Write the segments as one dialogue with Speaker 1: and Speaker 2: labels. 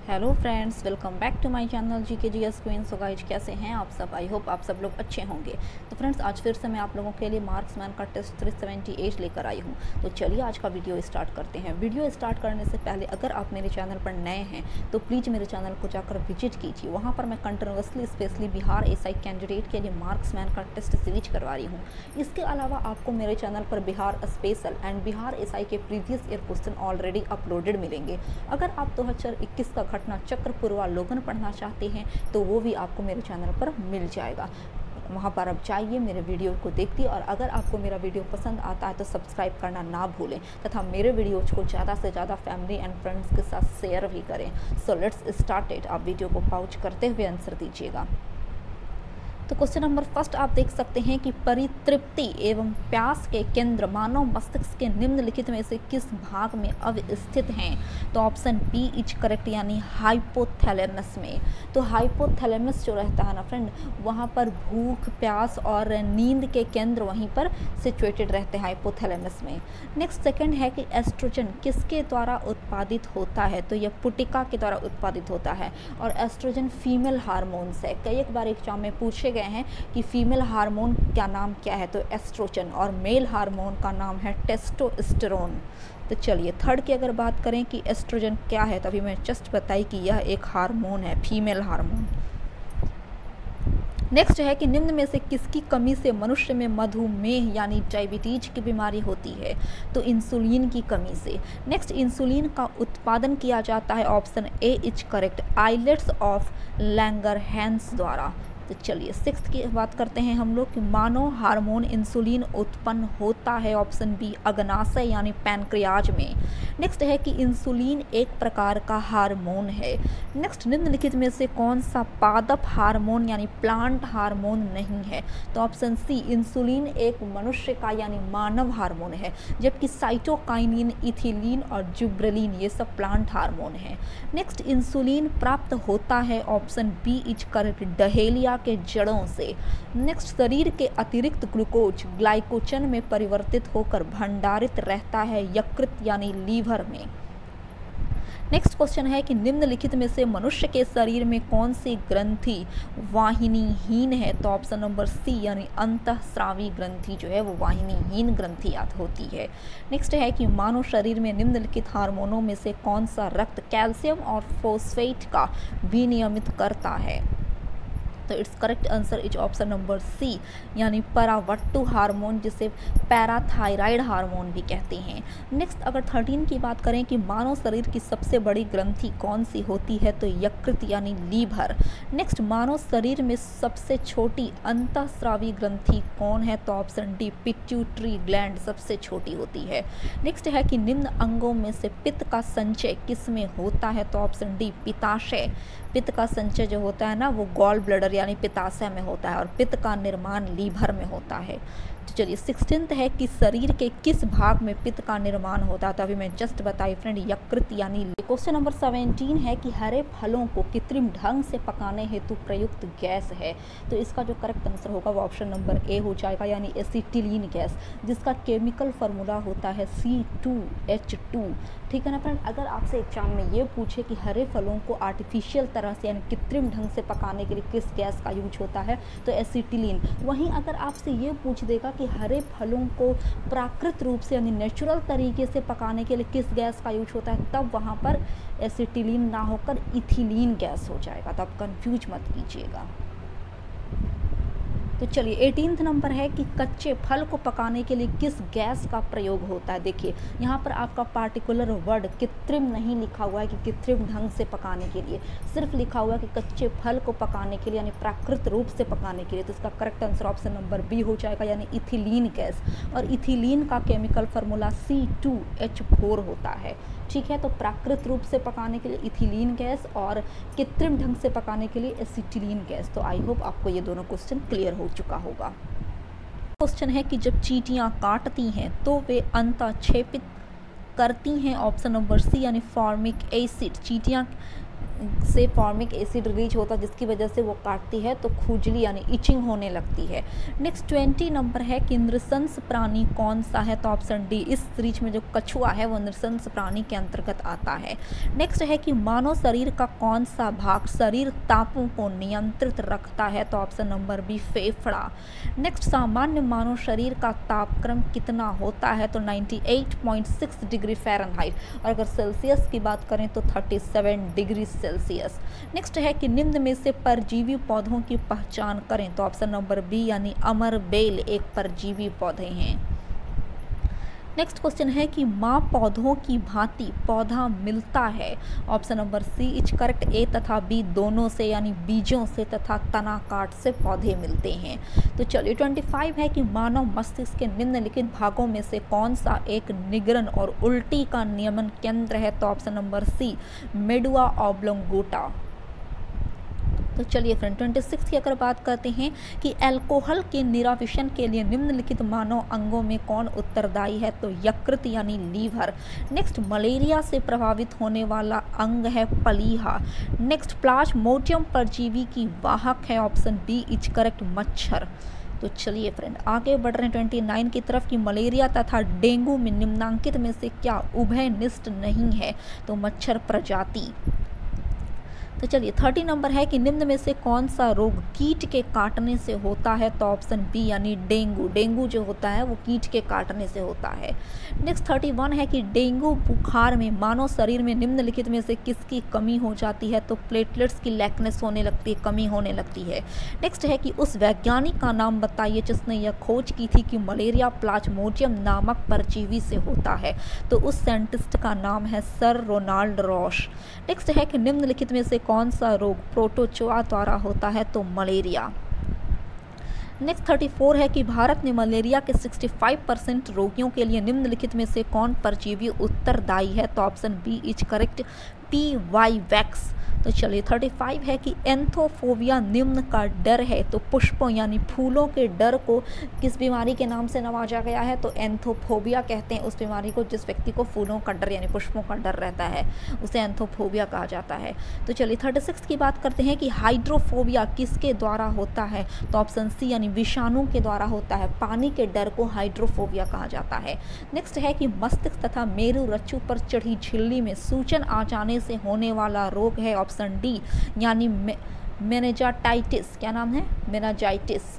Speaker 1: Hello friends, welcome back to my channel GK GS queen. So guys, कैसे हैं आप सब? आई होप आप सब लोग अच्छे होंगे। तो फ्रेंड्स, आज फिर से मैं आप लोगों के लिए मार्क्समैन का टेस्ट 378 लेकर आई हूं। तो चलिए आज का वीडियो स्टार्ट करते हैं। वीडियो स्टार्ट करने से पहले अगर आप मेरे चैनल पर नए हैं तो प्लीज़ मेरे चैनल को जाकर विजिट कीजिए। वहाँ पर मैं continuously specially Bihar SI candidate के लिए मार्क्समैन का टेस्ट सीरीज करवा रही हूँ। इसके अलावा आपको मेरे चैनल पर Bihar special and Bihar SI के previous year question already uploaded मिलेंगे। अगर आप 2021 का घटना चक्र पूर्वावलोकन पढ़ना चाहते हैं तो वो भी आपको मेरे चैनल पर मिल जाएगा। वहाँ पर आप जाइए, मेरे वीडियो को देखिए और अगर आपको मेरा वीडियो पसंद आता है तो सब्सक्राइब करना ना भूलें तथा मेरे वीडियोज़ को ज़्यादा से ज़्यादा फैमिली एंड फ्रेंड्स के साथ शेयर भी करें। So let's start it. आप वीडियो को पॉज करते हुए आंसर दीजिएगा। तो क्वेश्चन नंबर फर्स्ट आप देख सकते हैं कि परितृप्ति एवं प्यास के केंद्र मानव मस्तिष्क के निम्नलिखित में से किस भाग में अवस्थित हैं? तो ऑप्शन बी इज करेक्ट, यानी हाइपोथैलेमस में। तो हाइपोथैलेमस जो रहता है ना फ्रेंड, वहाँ पर भूख, प्यास और नींद के केंद्र वहीं पर सिचुएटेड रहते हैं हाइपोथैलेमस में। नेक्स्ट सेकंड है कि एस्ट्रोजन किसके द्वारा उत्पादित होता है? तो यह पुटिका के द्वारा उत्पादित होता है और एस्ट्रोजन फीमेल हार्मोन्स है। कई एक बार एग्जाम में पूछे हैं कि फीमेल हार्मोन का नाम क्या है, तो एस्ट्रोजन, और मेल हार्मोन का नाम है टेस्टोस्टेरोन। तो चलिए थर्ड की अगर बात करें कि एस्ट्रोजन क्या है, तभी मैं जस्ट बताई कि यह एक हार्मोन है, फीमेल हार्मोन। नेक्स्ट है कि निम्न में से किसकी कमी से मनुष्य में मधुमेह यानी डायबिटीज की बीमारी होती है? तो इंसुलिन की कमी से। नेक्स्ट, इंसुलिन का उत्पादन किया जाता है, option A is correct, islets of Langerhans द्वारा। तो चलिए सिक्स्थ की बात करते हैं हम लोग कि मानव हार्मोन इंसुलिन उत्पन्न होता है, ऑप्शन बी अग्नाशय यानी पैनक्रियाज में। नेक्स्ट है कि इंसुलिन एक प्रकार का हार्मोन है। नेक्स्ट, निम्नलिखित में से कौन सा पादप हार्मोन यानी प्लांट हार्मोन नहीं है? तो ऑप्शन सी इंसुलिन एक मनुष्य का यानी मानव हार्मोन है, जबकि साइटोकाइनिन, इथिलीन और जिब्रेलिन ये सब प्लांट हार्मोन है। नेक्स्ट, इंसुलिन प्राप्त होता है, option B is correct, dahlia के जड़ों से। नेक्स्ट, शरीर के अतिरिक्त ग्लूकोज ग्लाइकोजन में परिवर्तित होकर भंडारित रहता है यकृत यानी लीवर में। नेक्स्ट क्वेश्चन है कि निम्नलिखित में से मनुष्य के शरीर में कौन सी ग्रंथि वाहिनीहीन है? तो ऑप्शन नंबर सी यानी अंतःस्रावी ग्रंथि जो है वो वाहिनीहीन ग्रंथि होती है। नेक्स्ट है कि मानव शरीर में निम्नलिखित हार्मोनों में से कौन सा रक्त कैल्शियम और फॉस्फेट का विनियमित करता है? तो it's correct answer is option number C यानी परावट्टु हार्मोन, जिसे पैराथायराइड हार्मोन भी कहते हैं। नेक्स्ट अगर 13 की बात करें कि मानव शरीर की सबसे बड़ी ग्रंथि कौन सी होती है? तो यकृत यानी लीवर। नेक्स्ट, मानव शरीर में सबसे छोटी अंतःस्रावी ग्रंथि कौन है? तो ऑप्शन डी पिट्यूटरी ग्लैंड सबसे छोटी होती है। नेक्स्ट है कि निम्न अंगों में से पित्त का संचय किस में होता है? तो ऑप्शन डी पित्ताशय। पित्त का संचय जो होता है ना वो गॉल ब्लैडर यानी पित्ताशय में होता है और पित्त का निर्माण लीवर में होता है। तो चलिए 16th है कि शरीर के किस भाग में पित्त का निर्माण होता है? तो अभी मैं जस्ट बताई फ्रेंड, यकृत यानी। क्वेश्चन नंबर 17 है कि हरे फलों को कृत्रिम ढंग से पकाने हेतु प्रयुक्त गैस है। तो इसका जो करेक्ट आंसर होगा वो ऑप्शन नंबर ए हो जाएगा, यानी एसिटिलीन गैस, जिसका केमिकल फार्मूला होता है C2H2। ठीक है ना फ्रेंड? अगर आपसे एग्जाम में ये पूछे कि हरे फलों को आर्टिफिशियल तरह से यानी कृत्रिम ढंग से पकाने के लिए किस गैस का यूज होता है? तो एसिटिलीन। वहीं अगर आपसे ये पूछ देगा कि हरे फलों को प्राकृतिक रूप से यानी नेचुरल तरीके से पकाने के लिए किस गैस का यूज होता है, तब वहाँ पर एसिटिलीन ना होकर इथिलीन गैस हो जाएगा। तो आप कंफ्यूज मत कीजिएगा। तो चलिए 18th नंबर है कि कच्चे फल को पकाने के लिए किस गैस का प्रयोग होता है? देखिए यहाँ पर आपका पार्टिकुलर वर्ड कृत्रिम नहीं लिखा हुआ है कि कृत्रिम ढंग से पकाने के लिए, सिर्फ लिखा हुआ है कि कच्चे फल को पकाने के लिए यानी प्राकृतिक रूप से पकाने के लिए। तो इसका correct answer option number B हो जाएगा, यानी इथिलीन गैस। और इथिलीन का केमिकल फार्मूला C2H4 होता है। ठीक है, तो प्राकृतिक रूप से पकाने के लिए इथिलीन गैस और कृत्रिम ढंग से पकाने के लिए एसिटिलीन गैस। तो आई होप आपको ये दोनों क्वेश्चन क्लियर हो चुका होगा। क्वेश्चन है कि जब चींटियां काटती हैं तो वे अंतःक्षेपित करती हैं, ऑप्शन नंबर सी यानी फॉर्मिक एसिड। चींटियां से फॉर्मिक एसिड रिलीज होता है जिसकी वजह से वो काटती है तो खुजली यानी इचिंग होने लगती है। नेक्स्ट 20 नंबर है कि नृशंस प्राणी कौन सा है, तो ऑप्शन डी, इस सीरीज में जो कछुआ है वो नृशंस प्राणी के अंतर्गत आता है। नेक्स्ट है कि मानव शरीर का कौन सा भाग शरीर तापों को नियंत्रित रखता है, तो ऑप्शन नंबर बी, फेफड़ा। नेक्स्ट, सामान्य मानव शरीर का तापक्रम कितना होता है, तो 98.6 डिग्री फ़ारेनहाइट, और अगर सेल्सियस की बात करें तो 37 डिग्री सेल्सियस। नेक्स्ट है कि निम्न में से परजीवी पौधों की पहचान करें, तो ऑप्शन नंबर बी यानी अमर बेल एक परजीवी पौधे हैं। नेक्स्ट क्वेश्चन है कि माँ पौधों की भांति पौधा मिलता है, option number C is correct, A तथा बी दोनों से यानी बीजों से तथा तना काट से पौधे मिलते हैं। तो चलिए 25 है कि मानव मस्तिष्क के निम्नलिखित भागों में से कौन सा एक निगरण और उल्टी का नियमन केंद्र है, तो option number C, medulla oblongata. तो चलिए फ्रेंड 26 की अगर बात करते हैं कि अल्कोहल के निराविशन के लिए निम्नलिखित मानव अंगों में कौन उत्तरदायी है, तो यकृत यानी लीवर। नेक्स्ट, मलेरिया से प्रभावित होने वाला अंग है प्लीहा। नेक्स्ट, प्लाज्मोडियम परजीवी की वाहक है, ऑप्शन बी इज करेक्ट, मच्छर। तो चलिए फ्रेंड आगे बढ़ रहे हैं 29 की तरफ कि मलेरिया तथा डेंगू में निम्नांकित में से क्या उभयनिष्ठ नहीं है, तो मच्छर प्रजाति। तो चलिए 30 नंबर है कि निम्न में से कौन सा रोग कीट के काटने से होता है, तो ऑप्शन बी यानी डेंगू। डेंगू जो होता है वो कीट के काटने से होता है। नेक्स्ट 31 है कि डेंगू बुखार में मानव शरीर में निम्नलिखित में से किसकी कमी हो जाती है, तो प्लेटलेट्स की लैकनेस होने लगती है, कमी होने लगती है। नेक्स्ट है कि उस वैज्ञानिक का नाम बताइए जिसने यह खोज की थी कि मलेरिया प्लाज्मोडियम नामक परजीवी से होता है, तो उस साइंटिस्ट का नाम है सर रोनाल्ड रॉश। नेक्स्ट है कि निम्नलिखित में से कौन सा रोग प्रोटोजोआ द्वारा होता है, तो मलेरिया। नेक्स्ट 34 है कि भारत में मलेरिया के 65% रोगियों के लिए निम्नलिखित में से कौन परजीवी उत्तरदायी है, तो ऑप्शन बी इज करेक्ट, पी.वाई. वैक्स। तो चलिए 35 है कि एंथोफोबिया निम्न का डर है, तो पुष्पों यानी फूलों के डर को किस बीमारी के नाम से नवाजा गया है, तो एंथोफोबिया कहते हैं उस बीमारी को जिस व्यक्ति को फूलों का डर यानी पुष्पों का डर रहता है, उसे एंथोफोबिया कहा जाता है। तो चलिए 36 की बात करते हैं कि हाइड्रोफोबिया किसके द्वारा होता है, तो ऑप्शन सी यानी विषाणु के द्वारा होता है, पानी के डर को हाइड्रोफोबिया कहा जाता है। नेक्स्ट है कि मस्तिष्क तथा मेरु रज्जु पर चढ़ी झिल्ली में सूजन आ जाने से होने वाला रोग है, ऑप्शन डी यानी मेनिंजाइटिस। क्या नाम है, मेनिंजाइटिस।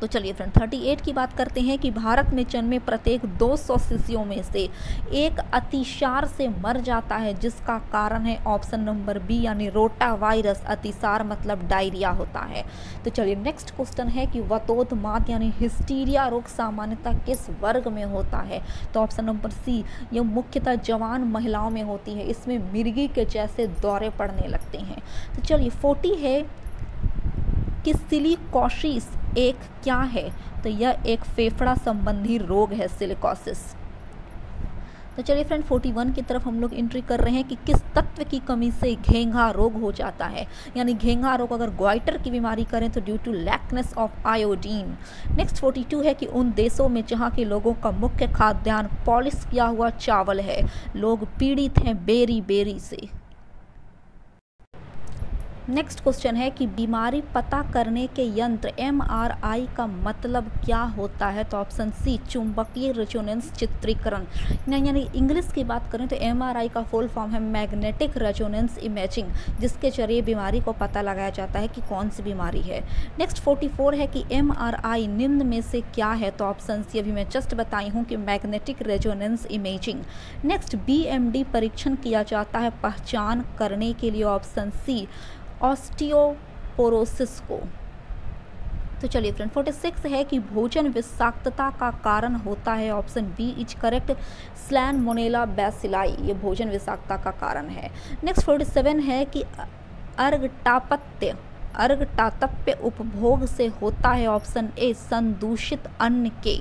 Speaker 1: तो चलिए फ्रेंड 38 की बात करते हैं कि भारत में जन्मे प्रत्येक 200 शिशुओं में से एक अतिसार से मर जाता है जिसका कारण है ऑप्शन नंबर बी यानी रोटा वायरस। अतिसार मतलब डायरिया होता है। तो चलिए नेक्स्ट क्वेश्चन है कि वतोन्माद यानी हिस्टीरिया रोग सामान्यतः किस वर्ग में होता है, तो ऑप्शन नंबर सी, यह मुख्यतः जवान महिलाओं में होती है, इसमें मिर्गी के जैसे दौरे पड़ने लगते हैं। तो चलिए 40 है कि सिलिकोसिस एक क्या है, तो यह एक फेफड़ा संबंधी रोग है, सिलिकोसिस। तो चलिए फ्रेंड 41 की तरफ हम लोग एंट्री कर रहे हैं कि किस तत्व की कमी से घेंघा रोग हो जाता है, यानी घेंघा रोग अगर ग्वाइटर की बीमारी करें तो due to lackness of iodine. Next 42 है कि उन देशों में जहां के लोगों का मुख्य खाद्यान्न पॉलिश किया हुआ चावल है, लोग पीड़ित हैं बेरी से। नेक्स्ट क्वेश्चन है कि बीमारी पता करने के यंत्र MRI का मतलब क्या होता है, तो ऑप्शन सी चुंबकीय रेजोनेंस चित्रीकरण। यानी इंग्लिश की बात करें तो MRI का फुल फॉर्म है मैग्नेटिक रेजोनेंस इमेजिंग, जिसके जरिए बीमारी को पता लगाया जाता है कि कौन सी बीमारी है। नेक्स्ट 44 है कि MRI निम्न में से क्या है, तो ऑप्शन सी अभी मैं जस्ट बताई हूँ कि magnetic resonance imaging. Next BMD परीक्षण किया जाता है पहचान करने के लिए, ऑप्शन सी ऑस्टियोपोरोसिस को। तो चलिए फ्रेंड 46 है कि भोजन विषाक्तता का कारण होता है, option B is correct, salmonella bacilli, ये भोजन विषाक्तता का कारण है। नेक्स्ट 47 है कि अर्घटातप्य उपभोग से होता है, ऑप्शन ए संदूषित अन्न के।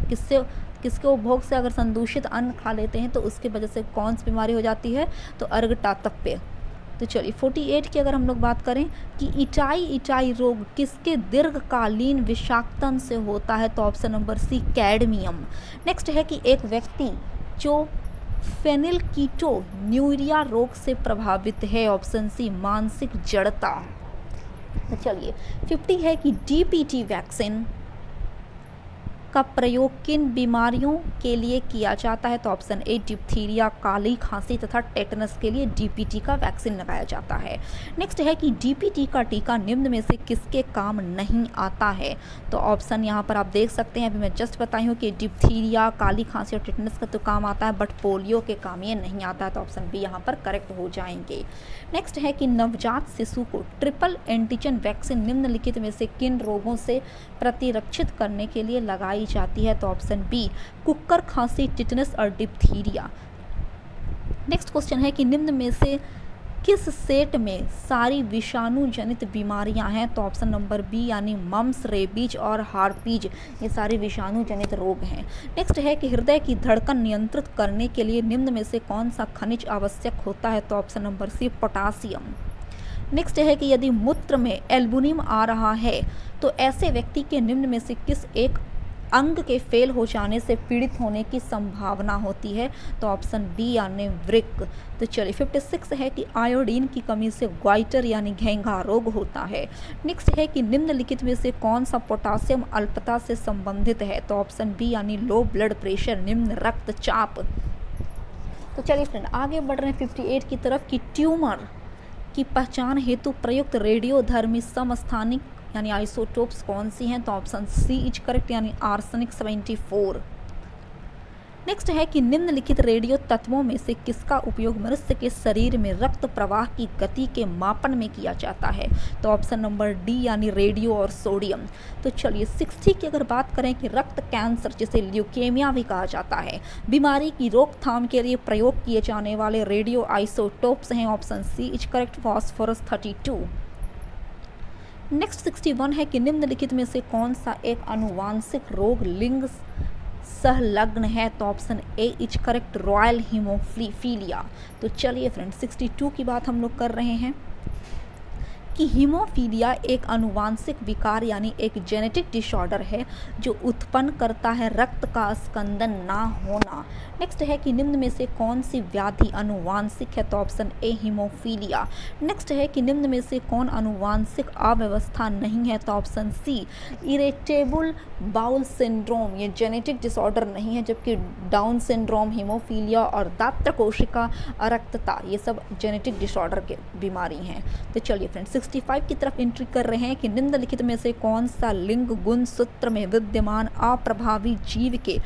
Speaker 1: किसके उपभोग से, अगर संदूषित अन्न खा लेते हैं तो उसकी वजह से कौन सी बीमारी हो जाती है, तो अर्घटातप्य। तो चलिए 48 की अगर हम लोग बात करें कि इटाई रोग किसके दीर्घकालीन विषाक्तन से होता है, तो option number C cadmium. Next है कि एक व्यक्ति जो फेनिलकीटोन्यूरिया रोग से प्रभावित है? ऑप्शन सी मानसिक जड़ता। तो चलिए 50 है कि डीपीटी वैक्सीन का प्रयोग किन बीमारियों के लिए किया जाता है? तो ऑप्शन ए डिप्थीरिया, काली खांसी तथा टेटनस के लिए डीपीटी का वैक्सीन लगाया जाता है। नेक्स्ट है कि डीपीटी का टीका निम्न में से किसके काम नहीं आता है? तो ऑप्शन यहाँ पर आप देख सकते हैं, अभी मैं जस्ट बताई हूँ कि डिप्थीरिया, काली खांसी और टेटनस का तो काम आता है, बट पोलियो के काम ये नहीं आता है। तो ऑप्शन बी यहाँ पर करेक्ट हो जाएंगे। नेक्स्ट है कि नवजात शिशु को ट्रिपल एंटीजन वैक्सीन निम्नलिखित में से किन रोगों से प्रतिरक्षित करने के लिए लगाई जाती है? तो ऑप्शन बी कुक्कर खांसी, टिटनस और डिप्थीरिया। नेक्स्ट क्वेश्चन है कि निम्न में से किस सेट में सारी विषाणु जनित बीमारियां हैं? तो ऑप्शन नंबर बी यानी मम्स, रेबीज और हार्पीज, ये सारे विषाणु जनित रोग हैं। नेक्स्ट है कि हृदय की धड़कन नियंत्रित करने के लिए निम्न में से कौन सा खनिज आवश्यक होता है? तो option number C potassium. Next है कि यदि मूत्र में एल्बुमिन आ रहा है तो ऐसे व्यक्ति के निम्न में से किस एक अंग के फेल हो जाने से पीड़ित होने की संभावना होती है? तो ऑप्शन बी यानी वृक्क। तो चलिए 56 है कि आयोडीन की कमी से ग्वाइटर यानी घेंघा रोग होता है। नेक्स्ट है कि निम्नलिखित में से कौन सा पोटासियम अल्पता से संबंधित है? तो ऑप्शन बी यानी लो ब्लड प्रेशर, निम्न रक्तचाप। तो चलिए फ्रेंड आगे बढ़ रहे हैं 58 की तरफ कि ट्यूमर की पहचान हेतु प्रयुक्त रेडियोधर्मी समस्थानिक यानी आइसोटोप्स कौन सी हैं? तो ऑप्शन सी इज करेक्ट यानी आर्सेनिक 74। नेक्स्ट है कि निम्नलिखित रेडियो तत्वों में से किसका उपयोग मनुष्य के शरीर में रक्त प्रवाह की गति के मापन में किया जाता है? तो ऑप्शन नंबर डी यानी रेडियो और सोडियम। तो चलिए 60 की अगर बात करें कि रक्त कैंसर जिसे ल्यूकेमिया भी कहा जाता है, बीमारी की रोकथाम के लिए प्रयोग किए जाने वाले रेडियो आइसोटोप्स हैं। Option C is correct phosphorus 32। Next 61 है कि निम्नलिखित में से कौन सा एक आनुवांशिक रोग लिंग संलग्न है? तो option A is correct royal haemophilia. तो चलिए फ्रेंड 62 की बात हम लोग कर रहे हैं कि हीमोफीलिया एक आनुवांशिक विकार यानी एक जेनेटिक डिसऑर्डर है जो उत्पन्न करता है रक्त का स्कंदन ना होना। नेक्स्ट है कि निम्न में से कौन सी व्याधि आनुवांशिक है? तो ऑप्शन ए हीमोफीलिया। नेक्स्ट है कि निम्न में से कौन आनुवांशिक अव्यवस्था नहीं है? तो option C irritable bowel syndrome, ये जेनेटिक डिसऑर्डर नहीं है, जबकि डाउन सिंड्रोम, हीमोफीलिया और दात्र कोशिका अरक्तता ये सब जेनेटिक डिसऑर्डर के बीमारी हैं। तो चलिए फ्रेंड 65 की तरफ एंट्री कर रहे हैं कि निम्नलिखित में से कौन सा लिंग गुणसूत्र में विद्यमान अप्रभावी जीव के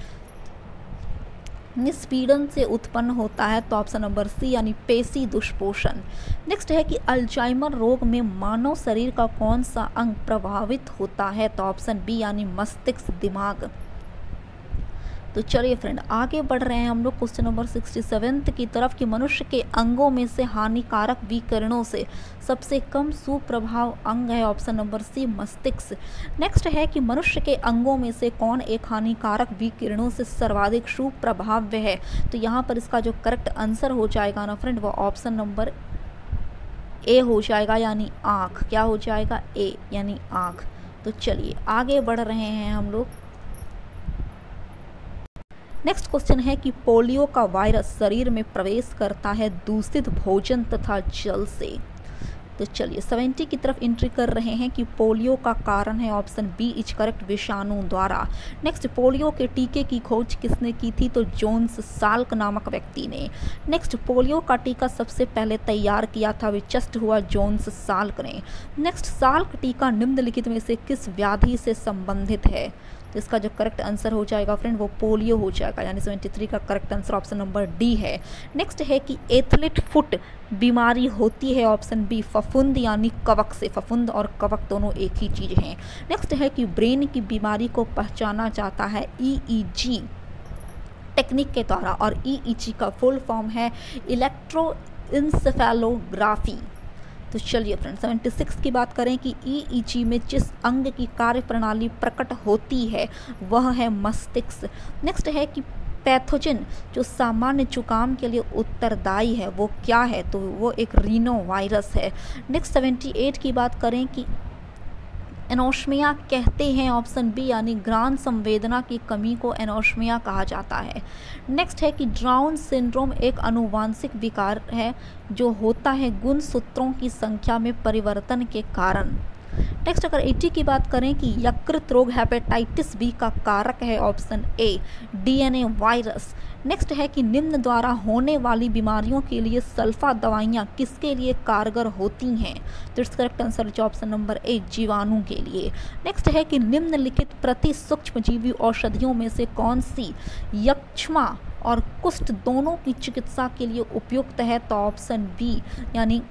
Speaker 1: निष्पीड़न से उत्पन्न होता है? तो ऑप्शन नंबर सी यानी पेशी दुष्पोषण। नेक्स्ट है कि अल्जाइमर रोग में मानव शरीर का कौन सा अंग प्रभावित होता है? तो ऑप्शन बी यानी मस्तिष्क, दिमाग। तो चलिए फ्रेंड आगे बढ़ रहे हैं हम लोग क्वेश्चन नंबर 67 की तरफ कि मनुष्य के अंगों में से हानिकारक विकिरणों से सबसे कम सुप्रभाव अंग है। ऑप्शन नंबर सी मस्तिष्क। नेक्स्ट है कि मनुष्य के अंगों में से कौन एक हानिकारक विकिरणों से सर्वाधिक सुप्रभाव्य है? तो यहाँ पर इसका जो करेक्ट आंसर हो जाएगा ना फ्रेंड वो ऑप्शन नंबर ए हो जाएगा यानी आँख। क्या हो जाएगा? ए यानी आँख। तो चलिए आगे बढ़ रहे हैं हम लोग। नेक्स्ट क्वेश्चन है कि पोलियो का वायरस शरीर में प्रवेश करता है दूषित भोजन तथा जल से। तो चलिए 70 की तरफ एंट्री कर रहे हैं कि पोलियो का कारण है। ऑप्शन बी इज करेक्ट विषाणु द्वारा। नेक्स्ट पोलियो के टीके की खोज किसने की थी? तो जोन्स साल्क नामक व्यक्ति ने। नेक्स्ट पोलियो का टीका सबसे पहले तैयार किया था विचस्ट हुआ जोन्स साल्क ने। नेक्स्ट साल्क टीका निम्नलिखित में से किस व्याधि से संबंधित है? तो इसका जो करेक्ट आंसर हो जाएगा फ्रेंड वो पोलियो हो जाएगा यानी 73 का correct answer option number D है। नेक्स्ट है कि एथलीट फुट बीमारी होती है। ऑप्शन बी फफूंद यानी कवक से। फफूंद और कवक दोनों एक ही चीज़ हैं। नेक्स्ट है कि ब्रेन की बीमारी को पहचाना जाता है ईईजी टेक्निक के द्वारा और ईईजी का फुल फॉर्म है इलेक्ट्रोइंसेफेलोग्राफी। तो चलिए फ्रेंड 76 की बात करें कि ईईजी में जिस अंग की कार्यप्रणाली प्रकट होती है वह है मस्तिष्क। नेक्स्ट है कि पैथोजन जो सामान्य जुकाम के लिए उत्तरदायी है वो क्या है? तो वो एक रीनो वायरस है। नेक्स्ट 78 की बात करें कि एनोस्मिया कहते हैं, ऑप्शन बी, यानी घ्राण संवेदना की कमी को एनोस्मिया कहा जाता है। नेक्स्ट है कि डाउन सिंड्रोम एक आनुवांशिक विकार है जो होता है गुणसूत्रों की संख्या में परिवर्तन के कारण। नेक्स्ट अगर 80 की बात करें कि यकृत रोग हेपेटाइटिस बी का कारक है, ऑप्शन ए, डीएनए वायरस। नेक्स्ट है कि निम्न द्वारा होने वाली बीमारियों के लिए सल्फा दवाइयाँ किसके लिए कारगर होती हैं, तो it's correct answer option number A, जीवाणु के लिए। नेक्स्ट है कि निम्नलिखित प्रति सूक्ष्मजीवी औषधियों में से कौन सी यक्ष्मा और कुष्ठ दोनों की चिकित्सा के लिए उपयुक्त है, तो ऑप्शन बी, यानी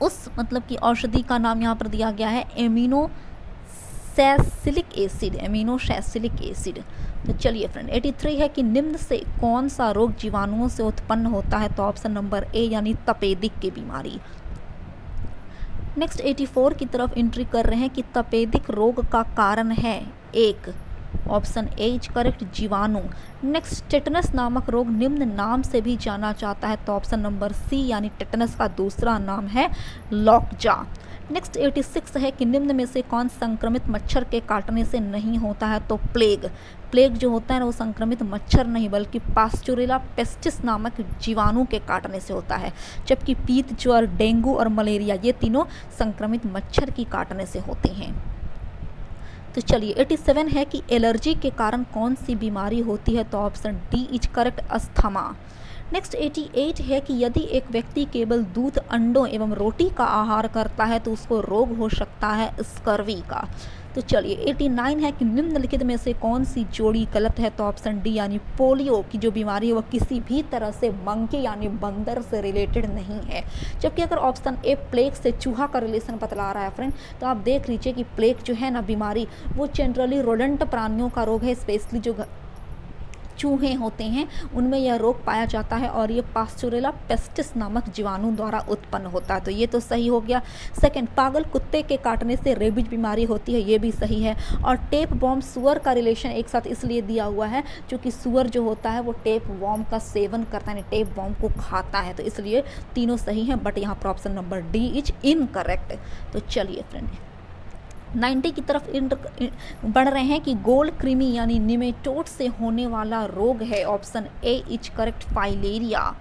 Speaker 1: उस मतलब कि औषधि का नाम यहाँ पर दिया गया है एमिनोसैसिलिक एसिड, एमिनोसैसिलिक एसिड। तो चलिए फ्रेंड 83 है कि निम्न से कौन सा रोग जीवाणुओं से उत्पन्न होता है, तो ऑप्शन नंबर ए, यानी तपेदिक की बीमारी। नेक्स्ट 84 की तरफ एंट्री कर रहे हैं कि तपेदिक रोग का कारण है, एक, ऑप्शन ए इज करेक्ट, जीवाणु। नेक्स्ट टेटनस नामक रोग निम्न नाम से भी जाना जाता है, तो ऑप्शन नंबर सी, यानी टेटनस का दूसरा नाम है लॉकजा। नेक्स्ट 86 है कि निम्न में से कौन संक्रमित मच्छर के काटने से नहीं होता है, तो प्लेग। प्लेग जो होता है ना वो संक्रमित मच्छर नहीं बल्कि पास्चुरेला पेस्टिस नामक जीवाणु के काटने से होता है, जबकि पीत, ज्वर, डेंगू और मलेरिया ये तीनों संक्रमित मच्छर की काटने से होते हैं। तो चलिए 87 है कि एलर्जी के कारण कौन सी बीमारी होती है, तो option D is correct, asthma. Next 88 है कि यदि एक व्यक्ति केवल दूध, अंडों एवं रोटी का आहार करता है तो उसको रोग हो सकता है स्कर्वी का। तो चलिए 89 है कि निम्नलिखित में से कौन सी जोड़ी गलत है, तो ऑप्शन डी, यानी पोलियो की जो बीमारी है वह किसी भी तरह से मंकी यानी बंदर से रिलेटेड नहीं है। जबकि अगर ऑप्शन ए प्लेग से चूहा का रिलेशन बतला रहा है फ्रेंड, तो आप देख लीजिए कि प्लेग जो है ना बीमारी वो जनरली रोडेंट प्राणियों का रोग है, स्पेशली जो चूहे होते हैं उनमें यह रोग पाया जाता है और ये पास्चुरेला पेस्टिस नामक जीवाणु द्वारा उत्पन्न होता है, तो ये तो सही हो गया। सेकंड, पागल कुत्ते के काटने से रेबीज बीमारी होती है, ये भी सही है। और टेप वॉर्म सुअर का रिलेशन एक साथ इसलिए दिया हुआ है क्योंकि सुअर जो होता है वो टेप वॉर्म का सेवन करता है, टेप वॉर्म को खाता है, तो इसलिए तीनों सही हैं, बट यहाँ पर option number D is incorrect. तो चलिए फ्रेंड 90 की तरफ बढ़ रहे हैं कि गोल कृमि यानी निमेटोड से होने वाला रोग है, option A is correct, filaria.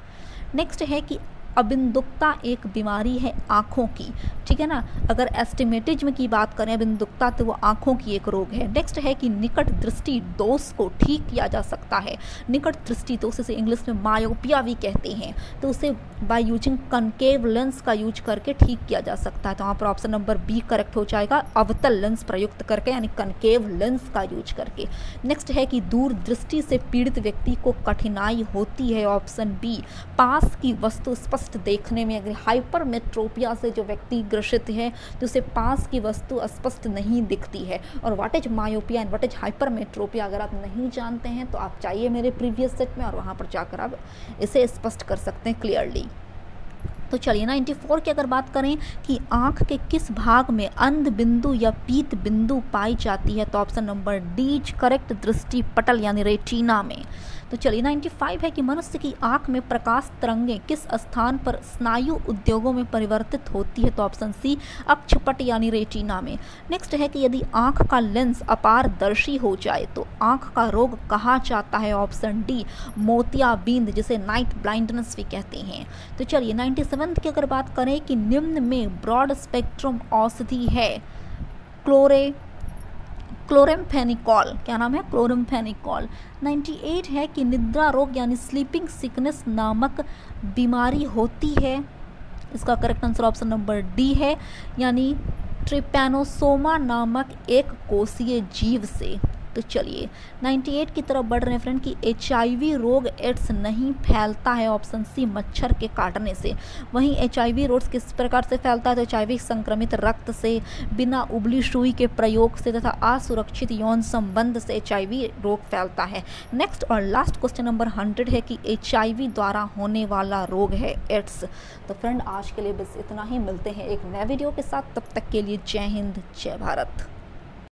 Speaker 1: Next है कि अबिंदुकता एक बीमारी है आँखों की, ठीक है ना। अगर एस्टिमेटिज्म की बात करें अबिंदुकता तो वो आँखों की एक रोग है। नेक्स्ट है कि निकट दृष्टि दोष को ठीक किया जा सकता है। निकट दृष्टि दोष इसे इंग्लिश में मायोपिया भी कहते हैं, तो उसे बाय यूजिंग कनकेव लेंस का यूज करके ठीक किया जा सकता है, तो वहाँ पर ऑप्शन नंबर बी करेक्ट हो जाएगा, अवतल लेंस प्रयुक्त करके यानी कनकेव लेंस का यूज करके। नेक्स्ट है कि दूर दृष्टि से पीड़ित व्यक्ति को कठिनाई होती है, ऑप्शन बी, पास की वस्तु देखने में। अगर हाइपरमेट्रोपिया से जो व्यक्ति ग्रसित है तो उसे पास की वस्तु स्पष्ट नहीं दिखती है। और what is myopia and what is hypermetropia अगर आप नहीं जानते हैं तो आप चाहिए मेरे प्रीवियस सेट में और वहां पर जाकर आप इसे स्पष्ट कर सकते हैं क्लियरली। तो चलिए 94 की अगर बात करें कि आँख के किस भाग में अंध बिंदु या पीत बिंदु पाई जाती है, तो option number D is correct, दृष्टि पटल यानी रेटिना में। तो चलिए 95 है कि मनुष्य की आँख में प्रकाश तरंगें किस स्थान पर स्नायु उद्योगों में परिवर्तित होती है, तो ऑप्शन सी, अक्षपट यानी रेटिना में। नेक्स्ट है कि यदि आँख का लेंस अपारदर्शी हो जाए तो आँख का रोग कहा जाता है, ऑप्शन डी, मोतियाबिंद जिसे नाइट ब्लाइंडनेस भी कहते हैं। तो चलिए 97 की अगर बात करें कि निम्न में ब्रॉड स्पेक्ट्रम औषधि है क्लोरेम्फेनिकॉल, क्या नाम है, क्लोरेम्फेनिकॉल। 98 है कि निद्रा रोग यानी स्लीपिंग सिकनेस नामक बीमारी होती है, इसका correct answer option number D है, यानी ट्रिपैनोसोमा नामक एक कोषीय जीव से। तो चलिए 98 की तरफ बढ़ रहे हैं फ्रेंड कि HIV रोग एड्स नहीं फैलता है, ऑप्शन सी, मच्छर के काटने से। वहीं HIV रोग किस प्रकार से फैलता है, तो HIV संक्रमित रक्त से, बिना उबली सुई के प्रयोग से तथा असुरक्षित यौन संबंध से HIV रोग फैलता है। नेक्स्ट और लास्ट क्वेश्चन नंबर 100 है कि HIV द्वारा होने वाला रोग है एड्स। तो फ्रेंड आज के लिए बस इतना ही, मिलते हैं एक नए वीडियो के साथ, तब तक के लिए जय हिंद जय भारत।